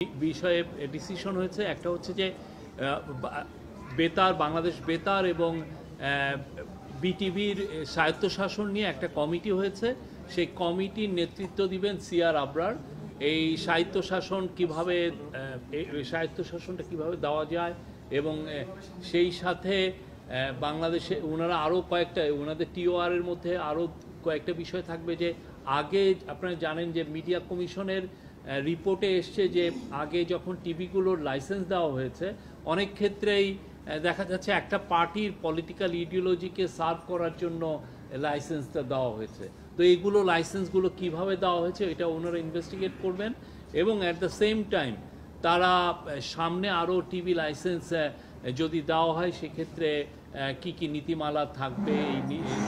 বিষয়ে ডিসিশন হয়েছে। একটা হচ্ছে যে বেতার, বাংলাদেশ বেতার এবং বিটিভির স্বায়ত্তশাসন নিয়ে একটা কমিটি হয়েছে। সেই কমিটির নেতৃত্ব দিবেন সিআর আবরার। এই স্বায়ত্তশাসনটা কিভাবে দেওয়া যায় এবং সেই সাথে বাংলাদেশে ওনারা আরও কয়েকটা, ওনাদের টিওআর এর মধ্যে আরও কয়েকটা বিষয় থাকবে। যে আগে আপনারা জানেন যে মিডিয়া কমিশনের রিপোর্টে এসছে যে আগে যখন টিভিগুলোর লাইসেন্স দেওয়া হয়েছে, অনেক ক্ষেত্রেই দেখা যাচ্ছে একটা পার্টির পলিটিক্যাল ইডিওলজিকে সার্ভ করার জন্য লাইসেন্সটা দেওয়া হয়েছে। তো এইগুলো লাইসেন্সগুলো কিভাবে দেওয়া হয়েছে এটা ওনারা ইনভেস্টিগেট করবেন এবং অ্যাট দ্য সেম টাইম তারা সামনে আরও টিভি লাইসেন্স যদি দেওয়া হয় সেক্ষেত্রে কি কি নীতিমালা থাকবে এই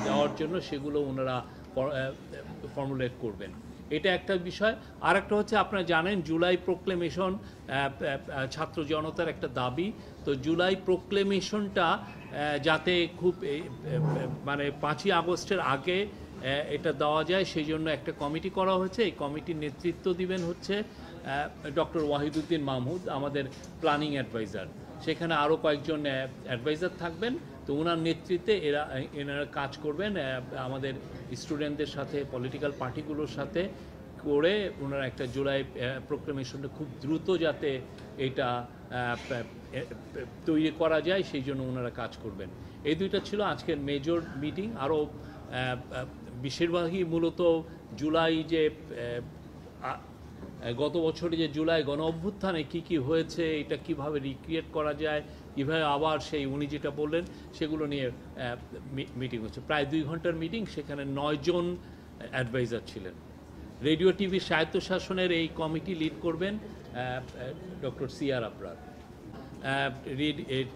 দেওয়ার জন্য, সেগুলো ওনারা ফর্মুলেট করবেন। এটা একটা বিষয়। আর একটা হচ্ছে আপনারা জানেন জুলাই প্রোক্লেমেশন ছাত্র জনতার একটা দাবি। তো জুলাই প্রোক্লেমেশনটা যাতে খুব মানে 5ই আগস্টের আগে এটা দেওয়া যায় সেই জন্য একটা কমিটি করা হয়েছে। এই কমিটির নেতৃত্ব দিবেন হচ্ছে ডক্টর ওয়াহিদুদ্দিন মাহমুদ, আমাদের প্ল্যানিং অ্যাডভাইজার। সেখানে আরও কয়েকজন অ্যাডভাইজার থাকবেন। তো ওনার নেতৃত্বে এনারা কাজ করবেন আমাদের স্টুডেন্টদের সাথে, পলিটিক্যাল পার্টিগুলোর সাথে করে ওনারা একটা জুলাই প্রোক্লেমেশনটা খুব দ্রুত যাতে এটা তৈরি করা যায় সেই জন্য ওনারা কাজ করবেন। এই দুইটা ছিল আজকের মেজর মিটিং। আরও বেশিরভাগই মূলত জুলাই যে গত বছরে যে জুলাই গণ অভ্যুত্থানে কী হয়েছে, এটা কিভাবে রিক্রিয়েট করা যায়, কীভাবে আবার সেই উনি যেটা বললেন সেগুলো নিয়ে মিটিং হচ্ছে। প্রায় 2 ঘন্টার মিটিং। সেখানে 9 জন অ্যাডভাইজার ছিলেন। রেডিও টিভির স্বায়ত্তশাসনের এই কমিটি লিড করবেন doctor CR Abrar.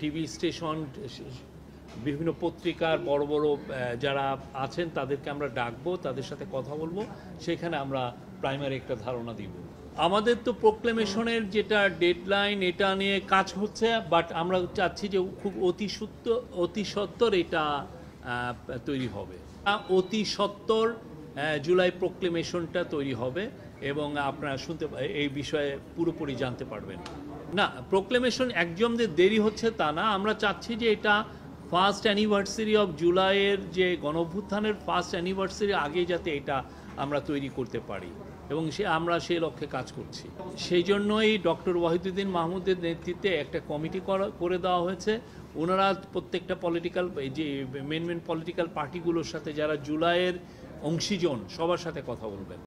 TV station, বিভিন্ন পত্রিকার বড় বড় যারা আছেন তাদেরকে আমরা ডাকবো, তাদের সাথে কথা বলবো, সেখানে আমরা প্রাইমারি একটা ধারণা দিব। আমাদের তো প্রোক্লেমেশনের যেটা ডেডলাইন এটা নিয়ে কাজ হচ্ছে, বাট আমরা চাচ্ছি যে খুব অতি সত্বর এটা তৈরি হবে। অতি সত্বর জুলাই প্রোক্লেমেশনটা তৈরি হবে এবং আপনারা এই বিষয়ে পুরোপুরি জানতে পারবেন। না, প্রোক্লেমেশন একদম যে দেরি হচ্ছে তা না। আমরা চাচ্ছি যে এটা ফার্স্ট অ্যানিভার্সারি অফ জুলাইয়ের যে গণঅভ্যুত্থানের ফার্স্ট অ্যানিভার্সারি আগে যাতে এটা আমরা তৈরি করতে পারি এবং আমরা সেই লক্ষ্যে কাজ করছি। সেই জন্যই ডক্টর ওয়াহিদুদ্দিন মাহমুদের নেতৃত্বে একটা কমিটি করে দেওয়া হয়েছে। ওনারা প্রত্যেকটা পলিটিক্যাল যে মেন পলিটিক্যাল পার্টিগুলোর সাথে যারা জুলাইয়ের অংশীজন সবার সাথে কথা বলবেন।